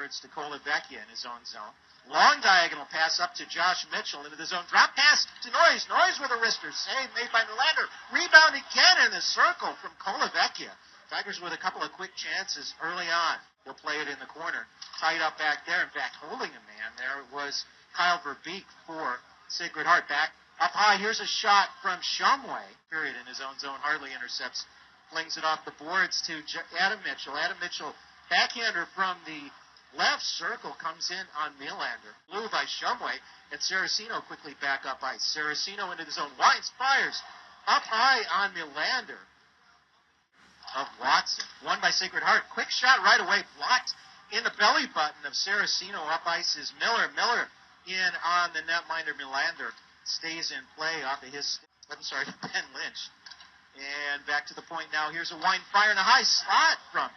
boards to Colavecchia in his own zone. Long diagonal pass up to Josh Mitchell into the zone. Drop pass to Noyes. Noyes with a wrister. Save made by Melander. Rebound again in the circle from Colavecchia. Tigers with a couple of quick chances early on. They'll play it in the corner. Tied up back there. In fact, holding a man there was Kyle Verbeek for Sacred Heart. Back up high. Here's a shot from Shumway. Period in his own zone. Hardly intercepts. Flings it off the boards to Adam Mitchell. Adam Mitchell, backhander from the left circle, comes in on Melander. Blue by Shumway. And Saraceno quickly back up ice. Saraceno into the zone. Winds, fires. Up high on Melander of Watson. Won by Sacred Heart. Quick shot right away. Blocked in the belly button of Saraceno. Up ice is Miller. Miller in on the netminder. Melander stays in play off of his... Ben Lynch. And back to the point now. Here's a wind fire and a high slot from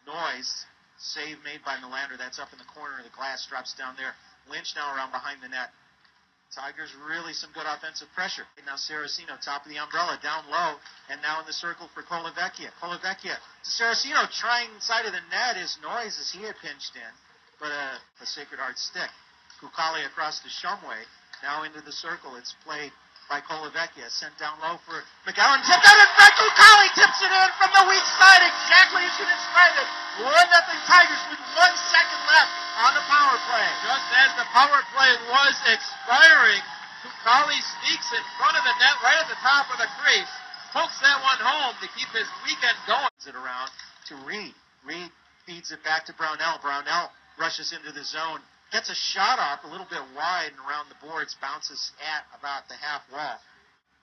Noyes. Save made by Melander. That's up in the corner of the glass. Drops down there. Lynch now around behind the net. Tigers really some good offensive pressure. Now Saraceno, top of the umbrella, down low. And now in the circle for Colavecchia. Colavecchia to Saraceno. Trying inside of the net is Noyes as he had pinched in. But a Sacred Heart stick. Kukali across to Shumway. Now into the circle. It's played by Colavecchia. Sent down low for McGowan. Tipped out in front. Kukali tips it in from the weak side. Exactly as you described it. 1-0 Tigers with 1 second left on the power play. Just as the power play was expiring, Kukali sneaks in front of the net right at the top of the crease. Pokes that one home to keep his weekend going. It around to Reed. Reed feeds it back to Brownell. Brownell rushes into the zone. Gets a shot off a little bit wide and around the boards. Bounces at about the half wall.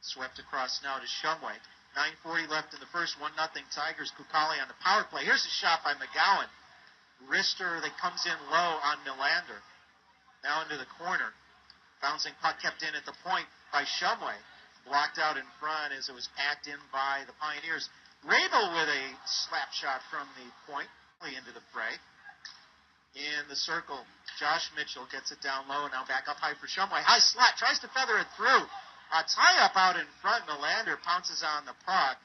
Swept across now to Shumway. 9:40 left in the first. 1-0 Tigers. Kukali on the power play. Here's a shot by McGowan. Wrister that comes in low on Melander. Now into the corner. Bouncing puck kept in at the point by Shumway. Blocked out in front as it was packed in by the Pioneers. Rabel with a slap shot from the point. Into the fray. In the circle, Josh Mitchell gets it down low. Now back up high for Shumway. High slot. Tries to feather it through. A tie-up out in front. Melander pounces on the puck.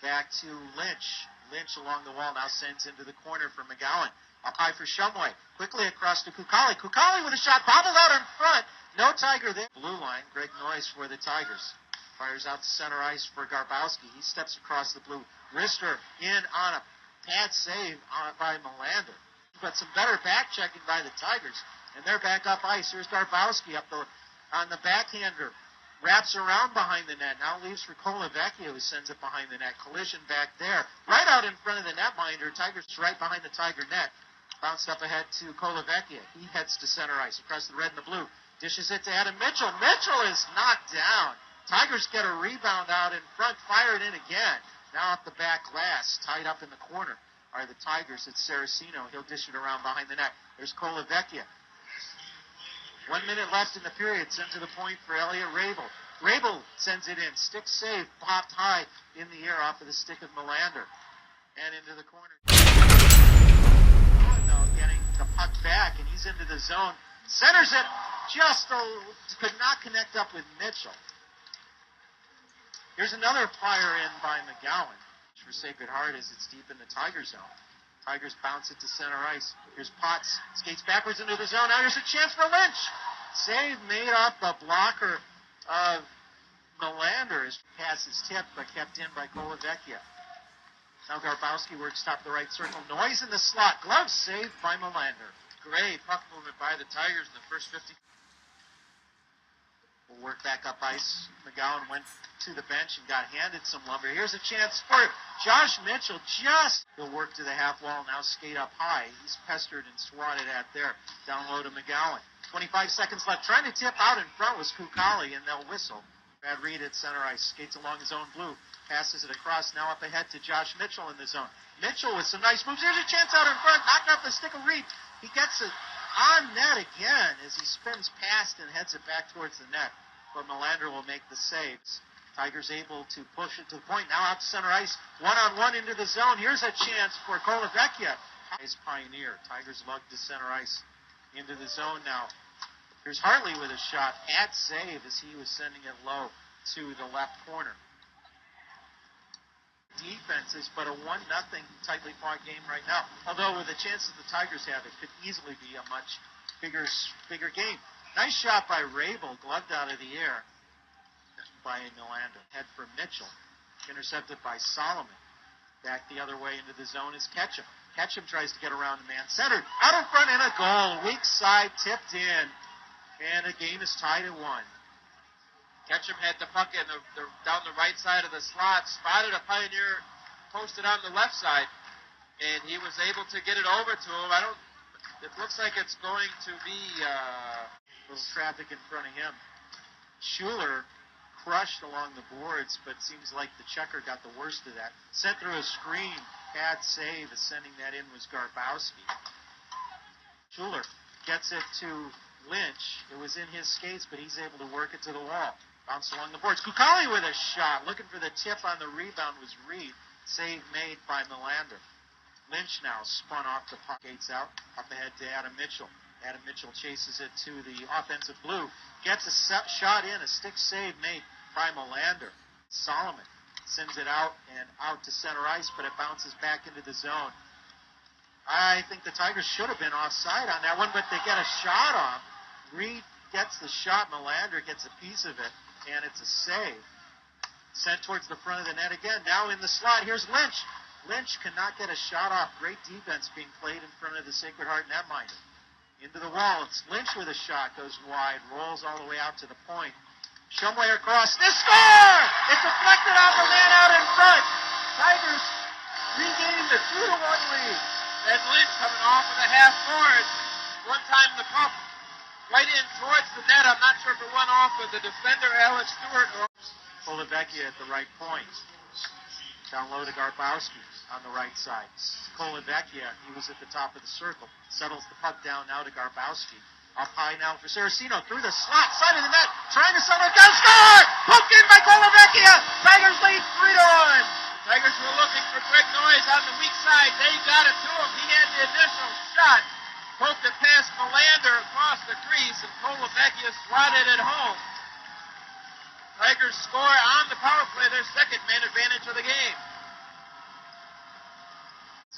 Back to Lynch. Lynch along the wall now sends into the corner for McGowan. Up high for Shumway. Quickly across to Kukali. Kukali with a shot. Bobbled out in front. No Tiger there. Blue line. Greg Noyes for the Tigers. Fires out to center ice for Garbowski. He steps across the blue. Wrister in on a pad save by Melander. But some better back checking by the Tigers. And they're back up ice. Here's Garbowski up on the backhander. Wraps around behind the net. Now leaves for Colavecchia, who sends it behind the net. Collision back there. Right out in front of the netminder. Tigers right behind the Tiger net. Bounced up ahead to Colavecchia. He heads to center ice across the red and the blue. Dishes it to Adam Mitchell. Mitchell is knocked down. Tigers get a rebound out in front. Fire it in again. Now off the back glass. Tied up in the corner are the Tigers. It's Saraceno. He'll dish it around behind the net. There's Colavecchia. 1 minute left in the period. Sent to the point for Elliot Rabel. Rabel sends it in. Stick save. Popped high in the air off of the stick of Melander. And into the corner. Oh, getting the puck back, and he's into the zone. Centers it. Just could not connect up with Mitchell. Here's another fire in by McGowan. For Sacred Heart as it's deep in the Tiger zone. Tigers bounce it to center ice. Here's Potts. Skates backwards into the zone. Now here's a chance for Lynch. Save made off the blocker of Melander. His pass is tipped but kept in by Colavecchia. Now Garbowski works top the right circle. Noyes in the slot. Glove saved by Melander. Great puck movement by the Tigers in the first 50. We'll work back up ice. McGowan went to the bench and got handed some lumber. Here's a chance for Josh Mitchell. He'll work to the half wall. Now skate up high. He's pestered and swatted at there. Down low to McGowan. 25 seconds left. Trying to tip out in front was Kukali, and they'll whistle. Brad Reed at center ice. Skates along his own blue. Passes it across. Now up ahead to Josh Mitchell in the zone. Mitchell with some nice moves. Here's a chance out in front. Knocked off the stick of Reed. He gets it on net again as he spins past and heads it back towards the net. But Melander will make the saves. Tigers able to push it to the point. Now out to center ice. One-on-one into the zone. Here's a chance for Colavecchia. His Pioneer. Tigers lug to center ice into the zone now. Here's Hartley with a shot. Pad save as he was sending it low to the left corner. defenses, but a 1-0 tightly fought game right now. Although with the chances the Tigers have, it could easily be a much bigger game. Nice shot by Rabel, gloved out of the air by Melander. Head for Mitchell, intercepted by Solomon. Back the other way into the zone is Ketchum. Ketchum tries to get around the man. Centered, out in front, and a goal. Weak side, tipped in, and the game is tied at 1. Ketchum had the puck down the right side of the slot, spotted a Pioneer posted on the left side, and he was able to get it over to him. It looks like it's going to be a little traffic in front of him. Schuler crushed along the boards, but seems like the checker got the worst of that. Sent through a screen, bad save, as sending that in was Garbowski. Schuler gets it to Lynch. It was in his skates, but he's able to work it to the wall. Bounce along the boards. Kukali with a shot. Looking for the tip on the rebound was Reed. Save made by Melander. Lynch now spun off the puck. Gates out. Up ahead to Adam Mitchell. Adam Mitchell chases it to the offensive blue. Gets a shot in. A stick save made by Melander. Solomon sends it out and out to center ice, but it bounces back into the zone. I think the Tigers should have been offside on that one, but they get a shot off. Reed gets the shot. Melander gets a piece of it, and it's a save. Sent towards the front of the net again. Now in the slot, here's Lynch. Lynch cannot get a shot off. Great defense being played in front of the Sacred Heart netminder. Into the wall. It's Lynch with a shot. Goes wide. Rolls all the way out to the point. Shumway across. They score! It's deflected off a man out in front. Tigers regain the 2-1 lead. And Lynch coming off of the half board. One time the puck right in towards the net. I'm not sure if it went off of the defender, Alex Stewart, or Kolovecchia at the right point. Down low to Garbowski on the right side. Kolovecchia, he was at the top of the circle. Settles the puck down now to Garbowski. Up high now for Saraceno. Through the slot, side of the net. Trying to settle it down. Score! Poked in by Kolovecchia. Tigers lead 3-1. Tigers were looking for Greg Noyes on the weak side. They got it to him. He had the initial shot. Poked it past Melander across the crease, and Kolovecchia swatted it home. Tigers score on the power play, their second man advantage of the game.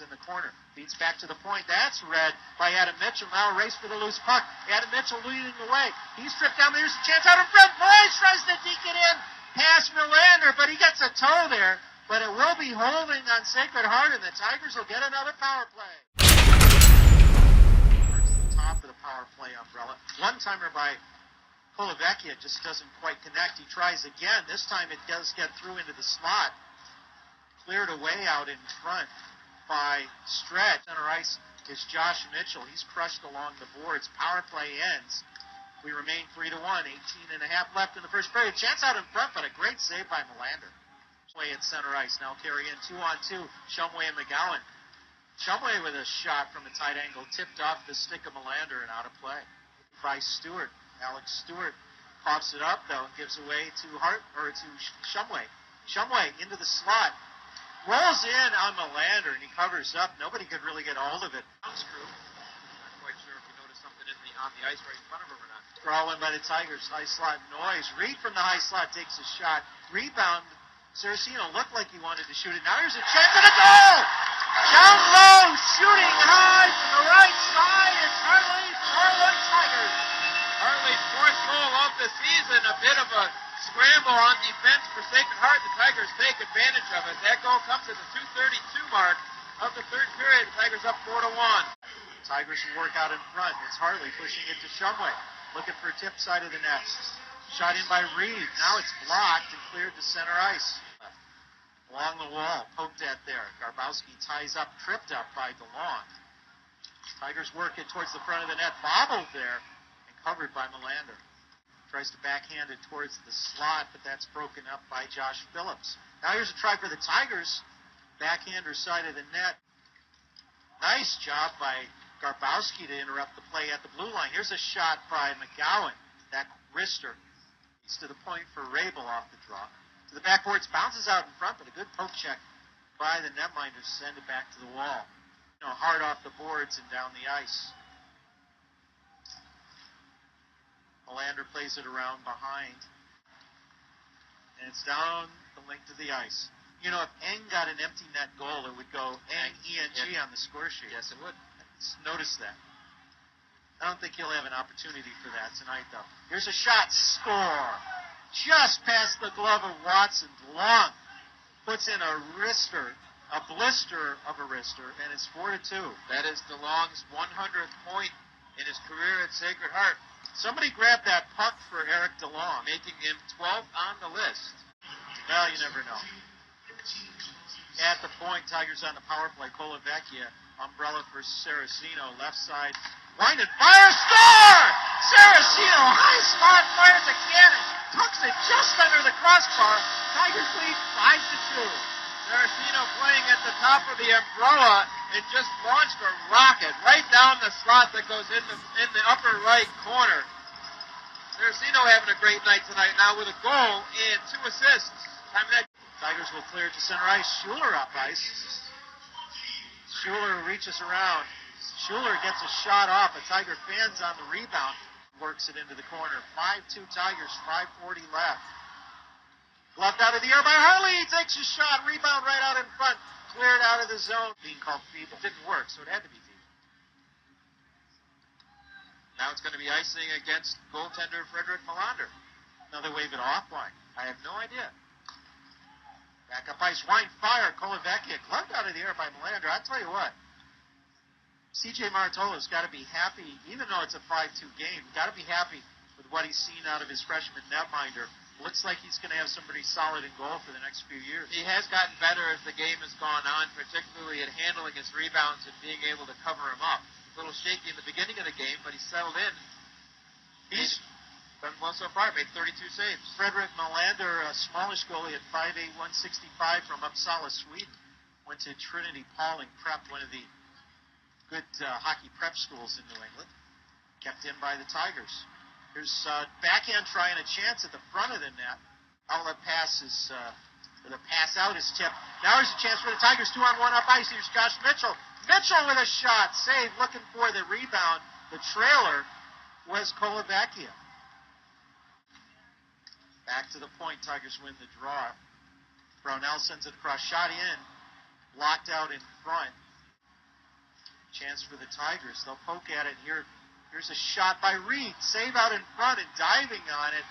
In the corner, beats back to the point. That's read by Adam Mitchell. Now a race for the loose puck. Adam Mitchell leading the way. He's stripped down. There's a chance out in front. Noyes tries to deke it in past Melander, but he gets a toe there. But it will be holding on Sacred Heart, and the Tigers will get another power play. Towards the top of the power play umbrella. One-timer by Kolovecchia just doesn't quite connect. He tries again. This time it does get through into the slot. Cleared away out in front by Stretch. Center ice is Josh Mitchell. He's crushed along the boards. Power play ends. We remain 3-1. 18 and a half left in the first period. Chance out in front, but a great save by Melander. Play at center ice. Now carry in 2-on-2. Shumway and McGowan. Shumway with a shot from a tight angle. Tipped off the stick of Melander and out of play. By Stewart. Alex Stewart coughs it up, though, and gives away to Shumway. Shumway into the slot. Rolls in on Melander, and he covers up. Nobody could really get a hold of it. Screw. Not quite sure if you noticed something on the ice right in front of him or not. Throw in by the Tigers. High slot Noyes. Reed from the high slot takes a shot. Rebound. Saraceno looked like he wanted to shoot it. Now here's a chance at a goal! Down low, shooting high from the right side. It's Hartley. 4-1 Tigers. Hartley's fourth goal of the season. A bit of a scramble on defense for Sacred Heart. The Tigers take advantage of it. That goal comes at the 2:32 mark of the third period. The Tigers up 4-1. Tigers will work out in front. It's Hartley pushing it to Shumway. Looking for a tip side of the net. Shot in by Reed. Now it's blocked and cleared to center ice. Along the wall. Poked at there. Garbowski ties up. Tripped up by DeLong. Tigers work it towards the front of the net. Bobbled there and covered by Melander. Tries to backhand it towards the slot, but that's broken up by Josh Phillips. Now here's a try for the Tigers. Backhander side of the net. Nice job by Garbowski to interrupt the play at the blue line. Here's a shot by McGowan. That wrister. He's to the point for Rabel off the draw. To the backboards, bounces out in front, but a good poke check by the netminder to send it back to the wall. Hard off the boards and down the ice. Melander plays it around behind. And it's down the length of the ice. You know, if Eng got an empty net goal, it would go Eng-E-N-G on the score sheet. Yes, it would. Notice that. I don't think he'll have an opportunity for that tonight, though. Here's a shot. Score. Just past the glove of Watson. Long puts in a wrister, a blister of a wrister, and it's 4-2. That is DeLong's 100th point in his career at Sacred Heart, Somebody grabbed that puck for Eric DeLong. making him 12th on the list. Well, you never know. At the point, Tigers on the power play. Colavecchia, umbrella for Saraceno, left side. Wind and fire, score! Saraceno, high spot, fires a cannon, tucks it just under the crossbar. Tigers lead 5-2. Saraceno playing at the top of the umbrella and just launched a rocket right down the slot that goes in the upper right corner. Saraceno having a great night tonight now with a goal and 2 assists. Time that Tigers will clear it to center ice. Schuler up ice. Schuler reaches around. Schuler gets a shot off. A Tiger fan's on the rebound. Works it into the corner. 5-2 Tigers, 5:40 left. Gloved out of the air by Harley. He takes a shot. Rebound right out in front. Cleared out of the zone. Being called feeble. Didn't work, so it had to be feeble. now it's going to be icing against goaltender Fredrik Melander. Now they wave it off. Why? I have no idea. Back up ice. Wine fire. Colavecchia. Gloved out of the air by Melander. I'll tell you what. C.J. Martolo's got to be happy, even though it's a 5-2 game, got to be happy with what he's seen out of his freshman netminder. Looks like he's going to have somebody solid in goal for the next few years. He has gotten better as the game has gone on, particularly at handling his rebounds and being able to cover him up. A little shaky in the beginning of the game, but he's settled in. He's done well so far, made 32 saves. Fredrik Melander, a smallish goalie at 5'8", 165 from Uppsala, Sweden. Went to Trinity Pauling Prep, one of the good hockey prep schools in New England. Kept in by the Tigers. Here's backhand trying a chance at the front of the net. Outlet pass is, the pass out is tipped. Now there's a chance for the Tigers. 2-on-1 up ice. Here's Josh Mitchell. Mitchell with a shot. Save, looking for the rebound. The trailer was Colavecchia. Back to the point. Tigers win the draw. Brownell sends it across. Shot in. Locked out in front. Chance for the Tigers. They'll poke at it here. Here's a shot by Reed. Save out in front, and diving on it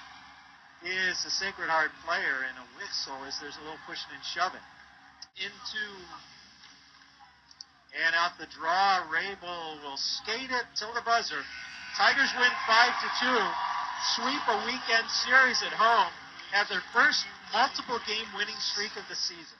is a Sacred Heart player, and a whistle as there's a little pushing and shoving. And out the draw, Rabel will skate it till the buzzer. Tigers win 5-2, sweep a weekend series at home, have their first multiple game winning streak of the season.